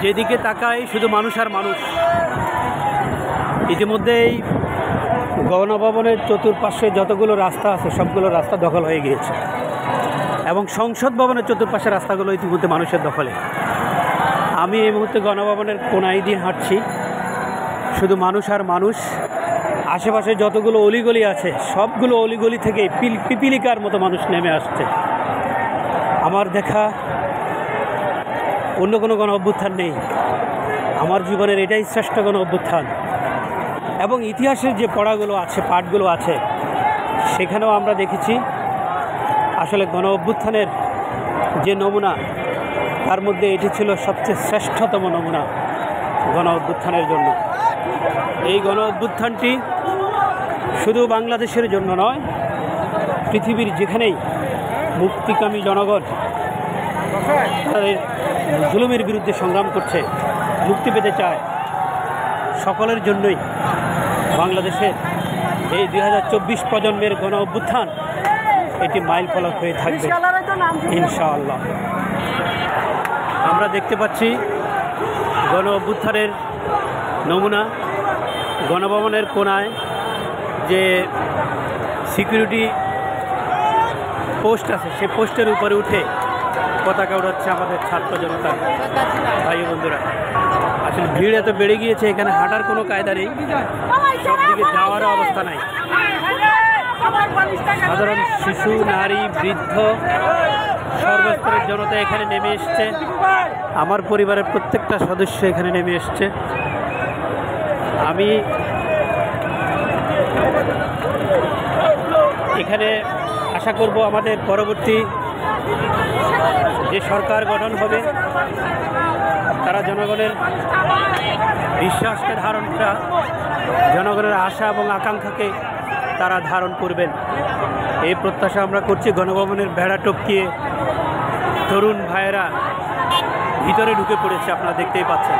যেদিকে তাকাই শুধু মানুষ আর মানুষ। ইতিমধ্যেই গণভবনের চতুর্পাশে যতগুলো রাস্তা আছে সবগুলো রাস্তা দখল হয়ে গিয়েছে এবং সংসদ ভবনের চতুর্পাশে রাস্তাগুলো ইতিমধ্যে মানুষের দখলে। আমি এই মুহূর্তে গণভবনের কোনায় দিয়ে হাঁটছি, শুধু মানুষ আর মানুষ। আশেপাশে যতগুলো অলিগলি আছে সবগুলো অলিগলি থেকে পিপিলিকার মতো মানুষ নেমে আসছে। আমার দেখা অন্য কোনো গণ অভ্যুত্থান নেই, আমার জীবনের এটাই শ্রেষ্ঠ গণ অভ্যুত্থান। এবং ইতিহাসের যে পড়াগুলো আছে, পাঠগুলো আছে, সেখানেও আমরা দেখেছি আসলে গণ অভ্যুত্থানের যে নমুনা, তার মধ্যে এটি ছিল সবচেয়ে শ্রেষ্ঠতম নমুনা গণ অভ্যুত্থানের জন্য। এই গণ অভ্যুত্থানটি শুধু বাংলাদেশের জন্য নয়, পৃথিবীর যেখানেই মুক্তিকামী জনগণ তাদের জুলুমের বিরুদ্ধে সংগ্রাম করছে, মুক্তি পেতে চায়, সকলের জন্যই বাংলাদেশের এই 2024 প্রজন্মের গণ অভ্যুত্থান এটি মাইল ফলক হয়ে থাকবে ইনশাআল্লাহ। আমরা দেখতে পাচ্ছি গণ অভ্যুত্থানের নমুনা। গণভবনের কোনায় যে সিকিউরিটি পোস্ট আছে, সেই পোস্টের উপরে উঠে পতাকা উড়াচ্ছে আমাদের ছাত্র জনতা ভাই বন্ধুরা। আসলে ভিড় এত বেড়ে গিয়েছে, এখানে হাঁটার কোনো কায়দা নেই, সব দিকে যাওয়ারও অবস্থা নাই। সাধারণ শিশু, নারী, বৃদ্ধ, সর্বস্তরের জনতা এখানে নেমে এসছে। আমার পরিবারের প্রত্যেকটা সদস্য এখানে নেমে এসছে। আমি এখানে আশা করব আমাদের পরবর্তী যে সরকার গঠন হবে তারা জনগণের বিশ্বাসকে ধারণ করা, জনগণের আশা এবং আকাঙ্ক্ষাকে তারা ধারণ করবেন, এই প্রত্যাশা আমরা করছি। গণভবনের বেড়া টপকিয়ে তরুণ ভাইয়েরা ভিতরে ঢুকে পড়েছে, আপনারা দেখতেই পাচ্ছেন।